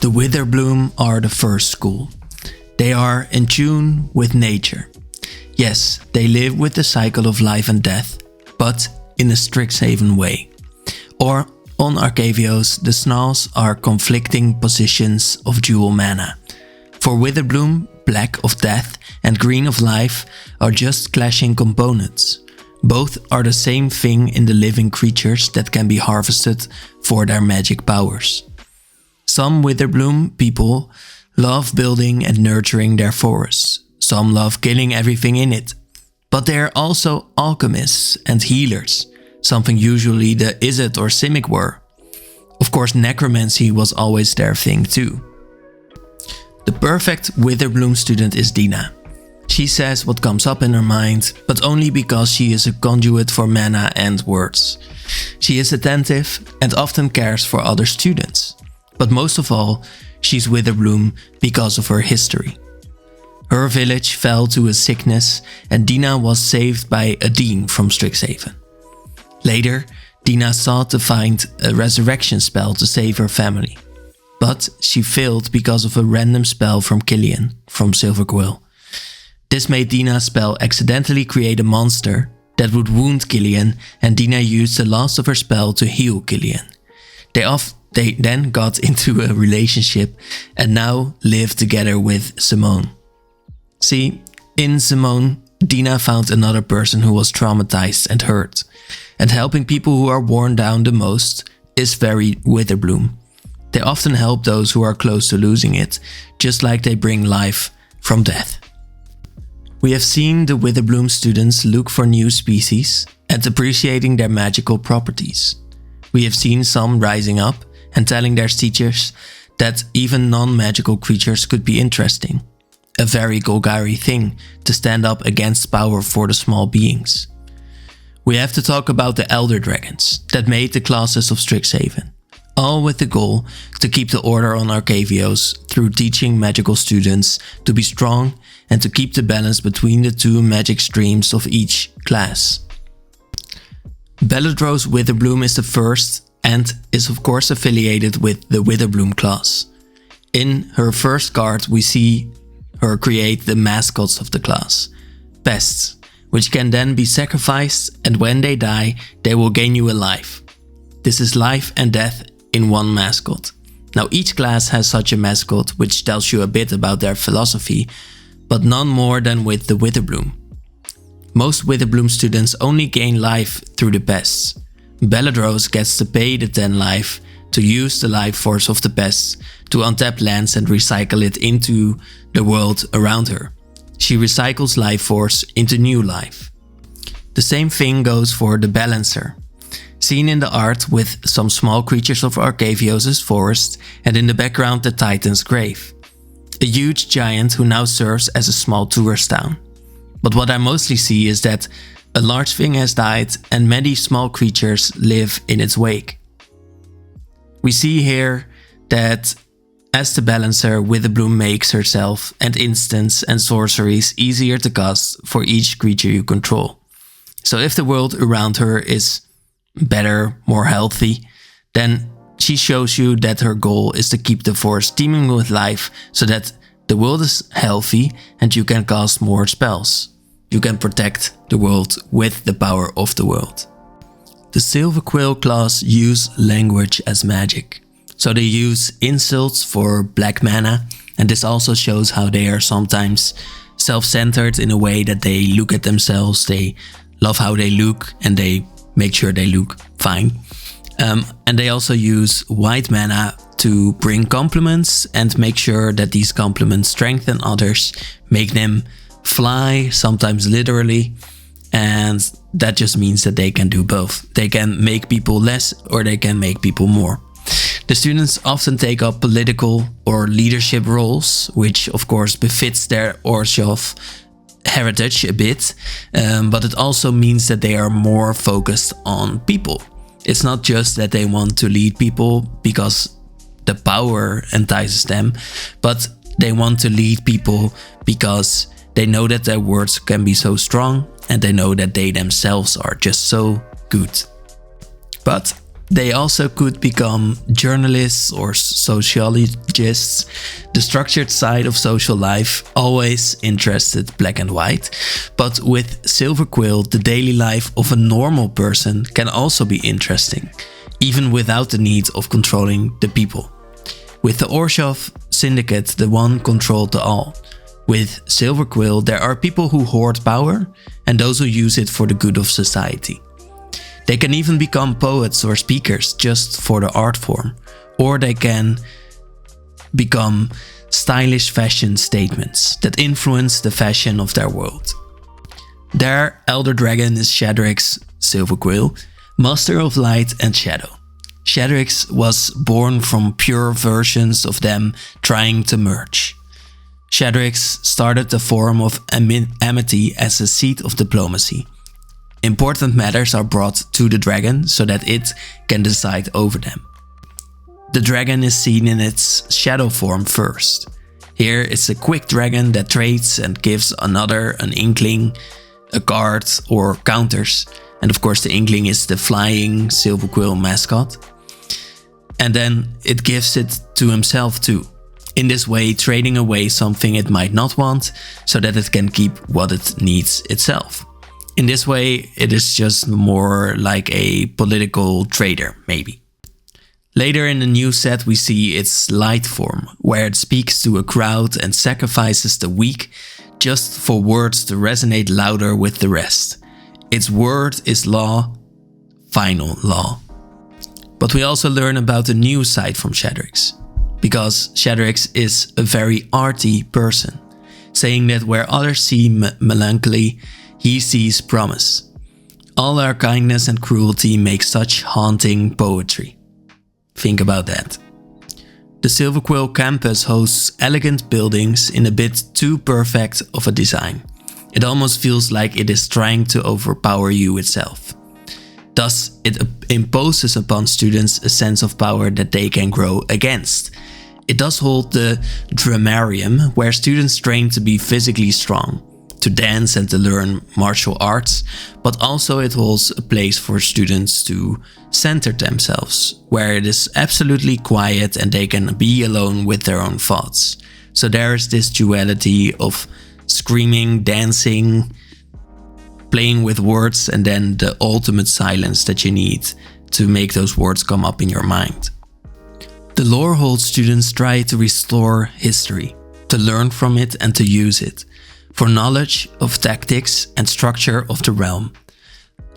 The Witherbloom are the first school. They are in tune with nature. Yes, they live with the cycle of life and death, but in a Strixhaven way. Or on Arcavios, the Snarls are conflicting positions of dual mana. For Witherbloom, black of death and green of life are just clashing components. Both are the same thing in the living creatures that can be harvested for their magic powers. Some Witherbloom people love building and nurturing their forests. Some love killing everything in it. But they are also alchemists and healers, something usually the Izzet or Simic were. Of course, necromancy was always their thing too. The perfect Witherbloom student is Dina. She says what comes up in her mind, but only because she is a conduit for mana and words. She is attentive and often cares for other students. But most of all, she's Witherbloom because of her history. Her village fell to a sickness and Dina was saved by a dean from Strixhaven. Later, Dina sought to find a resurrection spell to save her family. But she failed because of a random spell from Killian from Silverquill. This made Dina's spell accidentally create a monster that would wound Killian, and Dina used the last of her spell to heal Killian. They then got into a relationship and now live together with Simone. See, in Simone, Dina found another person who was traumatized and hurt. And helping people who are worn down the most is very Witherbloom. They often help those who are close to losing it, just like they bring life from death. We have seen the Witherbloom students look for new species and appreciating their magical properties. We have seen some rising up and telling their teachers that even non-magical creatures could be interesting. A very Golgari thing to stand up against power for the small beings. We have to talk about the Elder Dragons that made the classes of Strixhaven. All with the goal to keep the order on Arcavios through teaching magical students to be strong and to keep the balance between the two magic streams of each class. Beledro's Witherbloom is the first and is of course affiliated with the Witherbloom class. In her first card we see her create the mascots of the class, pests, which can then be sacrificed, and when they die they will gain you a life. This is life and death in one mascot. Now each class has such a mascot which tells you a bit about their philosophy, but none more than with the Witherbloom. Most Witherbloom students only gain life through the pests. Beledros gets to pay the 10 life to use the life force of the pests to untap lands and recycle it into the world around her. She recycles life force into new life. The same thing goes for the Balancer. Seen in the art with some small creatures of Arcavios' forest and in the background the Titan's grave. A huge giant who now serves as a small tourist town. But what I mostly see is that a large thing has died and many small creatures live in its wake. We see here that as the Balancer, Witherbloom makes herself and instants and sorceries easier to cast for each creature you control. So if the world around her is better, more healthy, then she shows you that her goal is to keep the forest teeming with life so that the world is healthy and you can cast more spells. You can protect the world with the power of the world. The Silverquill class use language as magic. So they use insults for black mana, and this also shows how they are sometimes self-centered in a way that they look at themselves, they love how they look and they make sure they look fine. And they also use white mana to bring compliments and make sure that these compliments strengthen others, make them fly, sometimes literally, and that just means that they can do both. They can make people less or they can make people more. The students often take up political or leadership roles, which of course befits their Orzhov heritage a bit, but it also means that they are more focused on people. It's not just that they want to lead people because the power entices them, but they want to lead people because they know that their words can be so strong and they know that they themselves are just so good. But They also could become journalists or sociologists. The structured side of social life always interested Black and White, but with Silver Quill, the daily life of a normal person can also be interesting, even without the need of controlling the people. With the Orzhov Syndicate, the one controlled the all. With Silver Quill, there are people who hoard power and those who use it for the good of society. They can even become poets or speakers just for the art form, or they can become stylish fashion statements that influence the fashion of their world. Their elder dragon is Shadrix Silver Quill, master of light and shadow. Shadrix was born from pure versions of them trying to merge. Shadrix started the Forum of Amity as a seat of diplomacy. Important matters are brought to the dragon so that it can decide over them. The dragon is seen in its shadow form first. Here it's a quick dragon that trades and gives another an inkling, a guard or counters. And of course the inkling is the flying Silver Quill mascot. And then it gives it to himself too. In this way, trading away something it might not want so that it can keep what it needs itself. In this way, it is just more like a political trader, maybe. Later in the new set, we see its light form, where it speaks to a crowd and sacrifices the weak just for words to resonate louder with the rest. Its word is law, final law. But we also learn about the new side from Shadrix, because Shadrix is a very arty person, saying that where others see melancholy, he sees promise. All our kindness and cruelty make such haunting poetry. Think about that. The Silver Quill campus hosts elegant buildings in a bit too perfect of a design. It almost feels like it is trying to overpower you itself. Thus, it imposes upon students a sense of power that they can grow against. It does hold the Dramarium, where students train to be physically strong, to dance and to learn martial arts, but also it holds a place for students to center themselves, where it is absolutely quiet and they can be alone with their own thoughts. So there is this duality of screaming, dancing, playing with words, and then the ultimate silence that you need to make those words come up in your mind. The Lorehold students try to restore history, to learn from it and to use it, for knowledge of tactics and structure of the realm.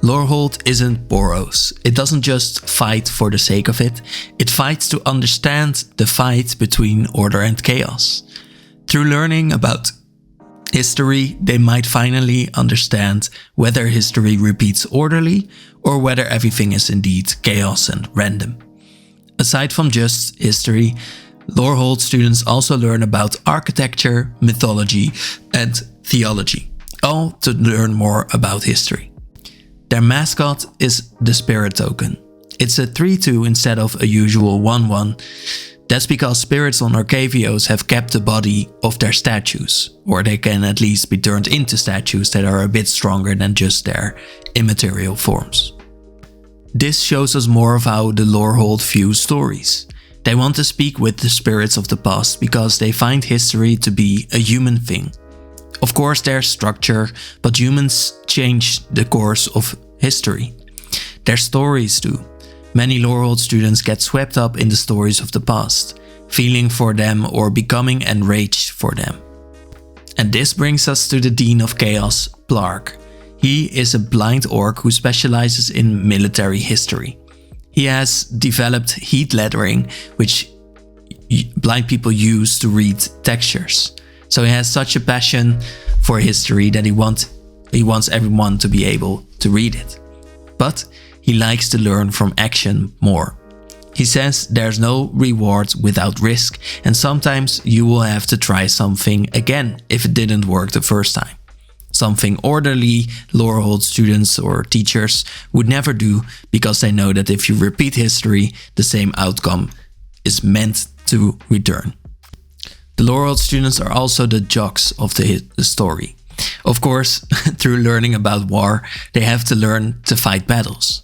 Lorehold isn't Boros. It doesn't just fight for the sake of it, it fights to understand the fight between order and chaos. Through learning about history, they might finally understand whether history repeats orderly or whether everything is indeed chaos and random. Aside from just history, Lorehold students also learn about architecture, mythology, and theology, all to learn more about history. Their mascot is the Spirit Token. It's a 3-2 instead of a usual 1-1. That's because spirits on Arcavios have kept the body of their statues, or they can at least be turned into statues that are a bit stronger than just their immaterial forms. This shows us more of how the Lorehold view stories. They want to speak with the spirits of the past because they find history to be a human thing. Of course there's structure, but humans change the course of history. Their stories do. Many Lorehold students get swept up in the stories of the past, feeling for them or becoming enraged for them. And this brings us to the Dean of Chaos, Plark. He is a blind orc who specializes in military history. He has developed heat lettering, which blind people use to read textures. So he has such a passion for history that he wants everyone to be able to read it. But he likes to learn from action more. He says there's no reward without risk, and sometimes you will have to try something again if it didn't work the first time. Something orderly Lorehold students or teachers would never do, because they know that if you repeat history, the same outcome is meant to return. The Lorehold students are also the jocks of the story. Of course, through learning about war, they have to learn to fight battles.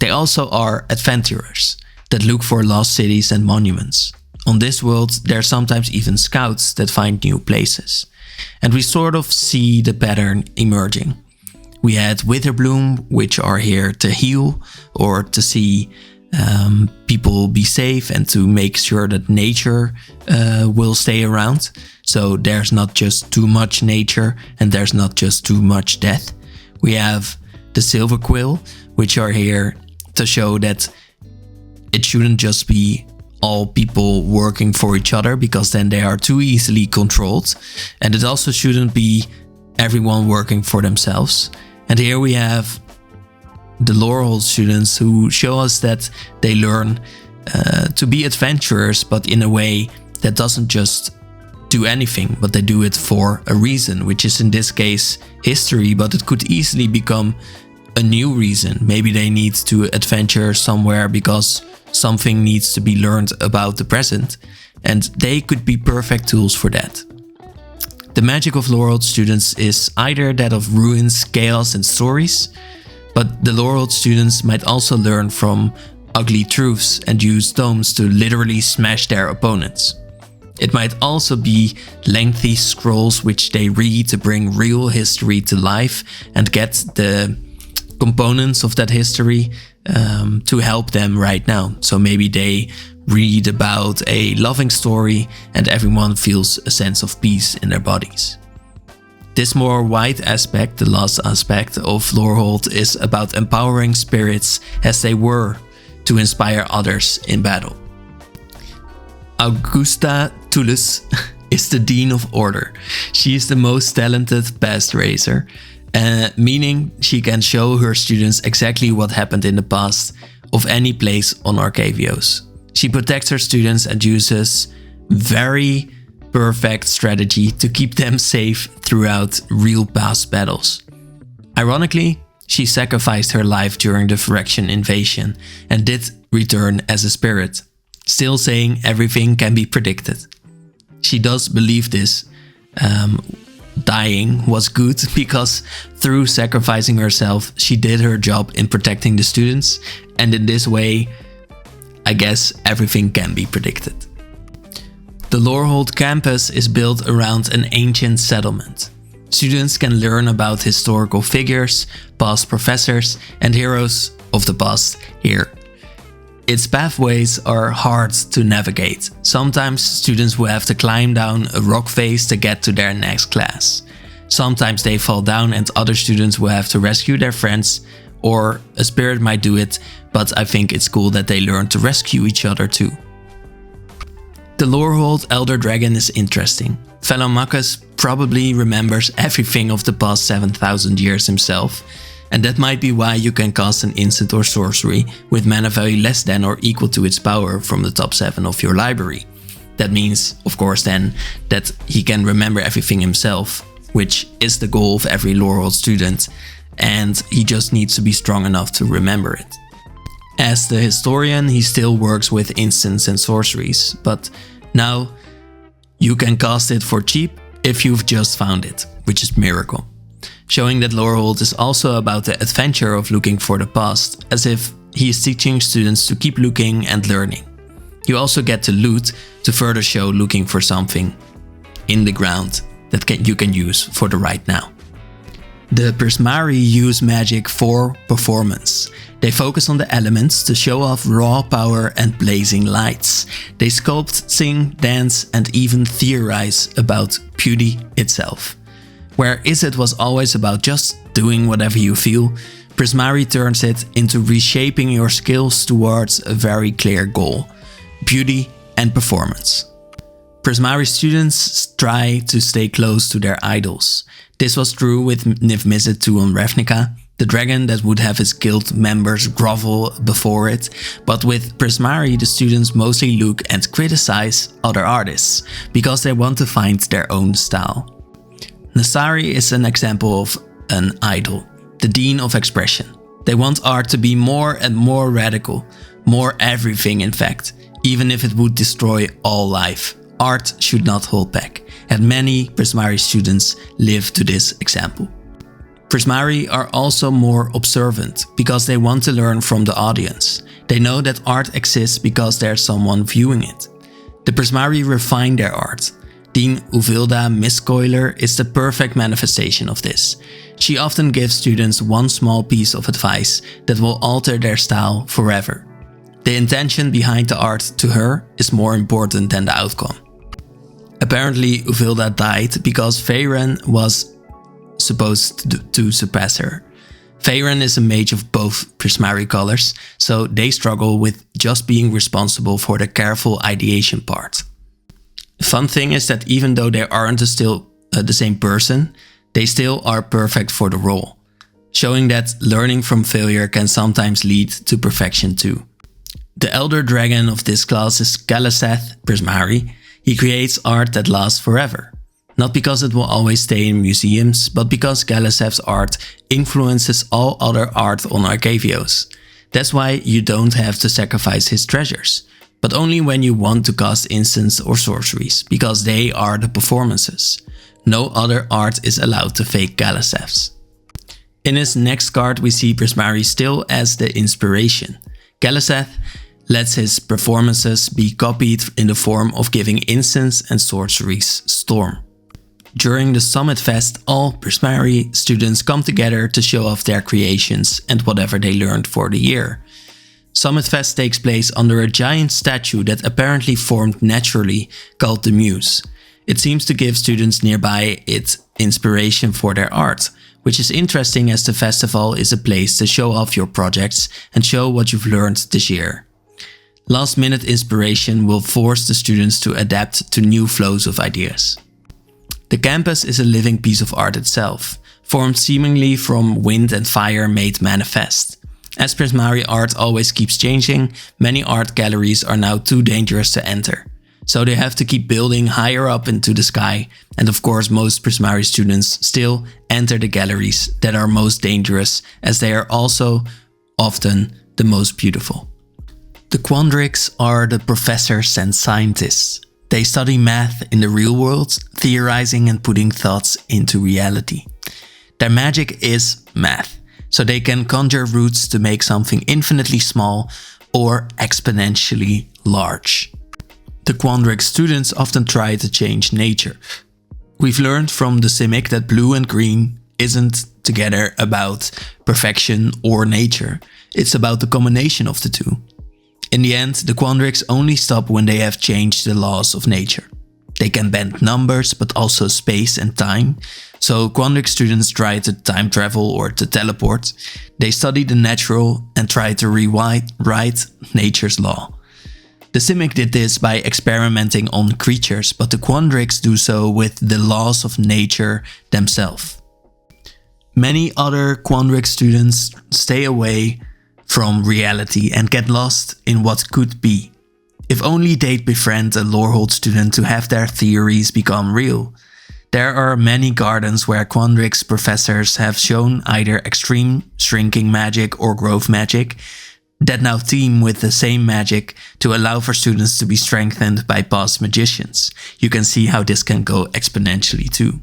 They also are adventurers that look for lost cities and monuments. On this world, there are sometimes even scouts that find new places. And we sort of see the pattern emerging. We had Witherbloom, which are here to heal or to see people be safe and to make sure that nature will stay around. So there's not just too much nature and there's not just too much death. We have the Silver Quill, which are here to show that it shouldn't just be all people working for each other, because then they are too easily controlled. And it also shouldn't be everyone working for themselves. And here we have the Laurelholt students who show us that they learn to be adventurers, but in a way that doesn't just do anything, but they do it for a reason, which is in this case history, but it could easily become a new reason. Maybe they need to adventure somewhere because something needs to be learned about the present, and they could be perfect tools for that. The magic of Laurelholt students is either that of ruins, chaos and stories, but the Laurelholt students might also learn from ugly truths and use stones to literally smash their opponents. It might also be lengthy scrolls which they read to bring real history to life and get the components of that history to help them right now. So maybe they read about a loving story and everyone feels a sense of peace in their bodies. This more wide aspect, the last aspect of Laurelholt, is about empowering spirits as they were to inspire others in battle. Augusta Tullis is the Dean of Order. She is the most talented past racer, meaning she can show her students exactly what happened in the past of any place on Arcavios. She protects her students and uses very perfect strategy to keep them safe throughout real past battles. Ironically, she sacrificed her life during the Phyrexian invasion and did return as a spirit, still saying everything can be predicted. She does believe this. Dying was good because through sacrificing herself, she did her job in protecting the students, and in this way, I guess everything can be predicted. The Laurelholt campus is built around an ancient settlement. Students can learn about historical figures, past professors, and heroes of the past here. Its pathways are hard to navigate. Sometimes students will have to climb down a rock face to get to their next class. Sometimes they fall down and other students will have to rescue their friends, or a spirit might do it, but I think it's cool that they learn to rescue each other too. The Laurelholt Elder Dragon is interesting. Phalamachus probably remembers everything of the past 7,000 years himself, and that might be why you can cast an instant or sorcery with mana value less than or equal to its power from the top 7 of your library. That means, of course then, that he can remember everything himself, which is the goal of every Laurelholt student, and he just needs to be strong enough to remember it. As the historian, he still works with instants and sorceries, but now you can cast it for cheap if you've just found it, which is miracle. Showing that Laurelholt is also about the adventure of looking for the past, as if he is teaching students to keep looking and learning. You also get to loot to further show looking for something in the ground that you can use for the right now. The Prismari use magic for performance. They focus on the elements to show off raw power and blazing lights. They sculpt, sing, dance, and even theorize about beauty itself. Where Izzet was always about just doing whatever you feel, Prismari turns it into reshaping your skills towards a very clear goal: beauty and performance. Prismari students try to stay close to their idols. This was true with Niv-Mizzet II on Ravnica, the dragon that would have his guild members grovel before it, but with Prismari the students mostly look and criticize other artists, because they want to find their own style. Nasari is an example of an idol, the Dean of Expression. They want art to be more and more radical, more everything in fact, even if it would destroy all life. Art should not hold back, and many Prismari students live to this example. Prismari are also more observant because they want to learn from the audience. They know that art exists because there's someone viewing it. The Prismari refine their art. Dean Uvilda Miskoiler is the perfect manifestation of this. She often gives students one small piece of advice that will alter their style forever. The intention behind the art to her is more important than the outcome. Apparently, Uvilda died because Feyren was supposed to surpass her. Feyren is a mage of both Prismari colors, so they struggle with just being responsible for the careful ideation part. The fun thing is that even though they aren't still the same person, they still are perfect for the role, showing that learning from failure can sometimes lead to perfection too. The elder dragon of this class is Gallaseth Prismari. He creates art that lasts forever. Not because it will always stay in museums, but because Gallaseth's art influences all other art on Arcavios. That's why you don't have to sacrifice his treasures, but only when you want to cast instants or sorceries, because they are the performances. No other art is allowed to fake Gallaseth's. In his next card we see Prismari still as the inspiration. Gallaseth lets his performances be copied in the form of giving instants and sorceries storm. During the Summit Fest, all Prismari students come together to show off their creations and whatever they learned for the year. Summit Fest takes place under a giant statue that apparently formed naturally, called the Muse. It seems to give students nearby it inspiration for their art, which is interesting as the festival is a place to show off your projects and show what you've learned this year. Last minute inspiration will force the students to adapt to new flows of ideas. The campus is a living piece of art itself, formed seemingly from wind and fire made manifest. As Prismari art always keeps changing, many art galleries are now too dangerous to enter. So they have to keep building higher up into the sky, and of course most Prismari students still enter the galleries that are most dangerous, as they are also often the most beautiful. The Quandrix are the professors and scientists. They study math in the real world, theorizing and putting thoughts into reality. Their magic is math, so they can conjure roots to make something infinitely small or exponentially large. The Quandrix students often try to change nature. We've learned from the Simic that blue and green isn't together about perfection or nature, it's about the combination of the two. In the end, the Quandrix only stop when they have changed the laws of nature. They can bend numbers, but also space and time. So Quandrix students try to time travel or to teleport. They study the natural and try to rewrite nature's law. The Simic did this by experimenting on creatures, but the Quandrix do so with the laws of nature themselves. Many other Quandrix students stay away from reality and get lost in what could be. If only they'd befriend a Lorehold student to have their theories become real. There are many gardens where Quandrix professors have shown either extreme shrinking magic or growth magic that now team with the same magic to allow for students to be strengthened by past magicians. You can see how this can go exponentially too.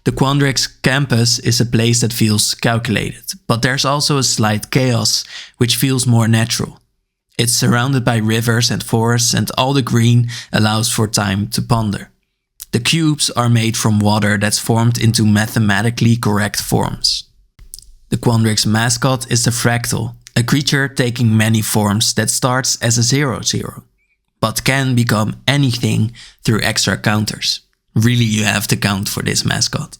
The Quandrix campus is a place that feels calculated, but there's also a slight chaos, which feels more natural. It's surrounded by rivers and forests, and all the green allows for time to ponder. The cubes are made from water that's formed into mathematically correct forms. The Quandrix mascot is the Fractal, a creature taking many forms that starts as a 0-0, but can become anything through extra counters. Really, you have to count for this mascot.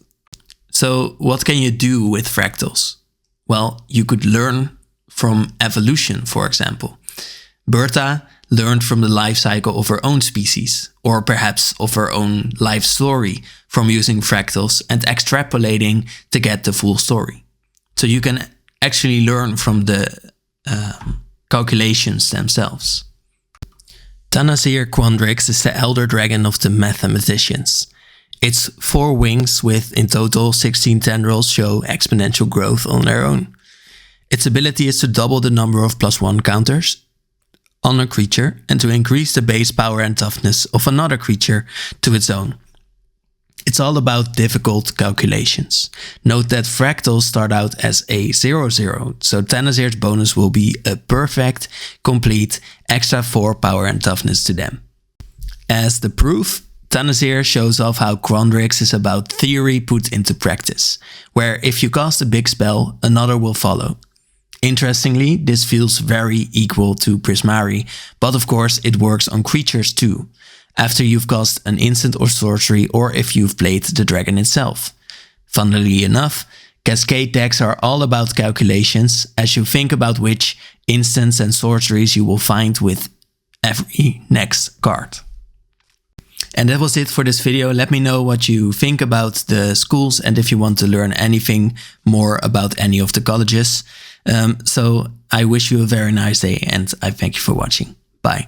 So what can you do with fractals? Well, you could learn from evolution, for example. Bertha learned from the life cycle of her own species, or perhaps of her own life story, from using fractals and extrapolating to get the full story. So you can actually learn from the calculations themselves. Tanazir Quandrix is the elder dragon of the mathematicians. Its 4 wings with in total 16 tendrils show exponential growth on their own. Its ability is to double the number of +1 counters on a creature and to increase the base power and toughness of another creature to its own. It's all about difficult calculations. Note that fractals start out as a 0-0, so Tanazir's bonus will be a perfect, complete, extra 4 power and toughness to them. As the proof, Tanazir shows off how Quandrix is about theory put into practice, where if you cast a big spell, another will follow. Interestingly, this feels very equal to Prismari, but of course it works on creatures too, after you've cast an instant or sorcery or if you've played the dragon itself. Funnily enough, Cascade decks are all about calculations as you think about which instants and sorceries you will find with every next card. And that was it for this video. Let me know what you think about the schools and if you want to learn anything more about any of the colleges. So I wish you a very nice day and I thank you for watching. Bye.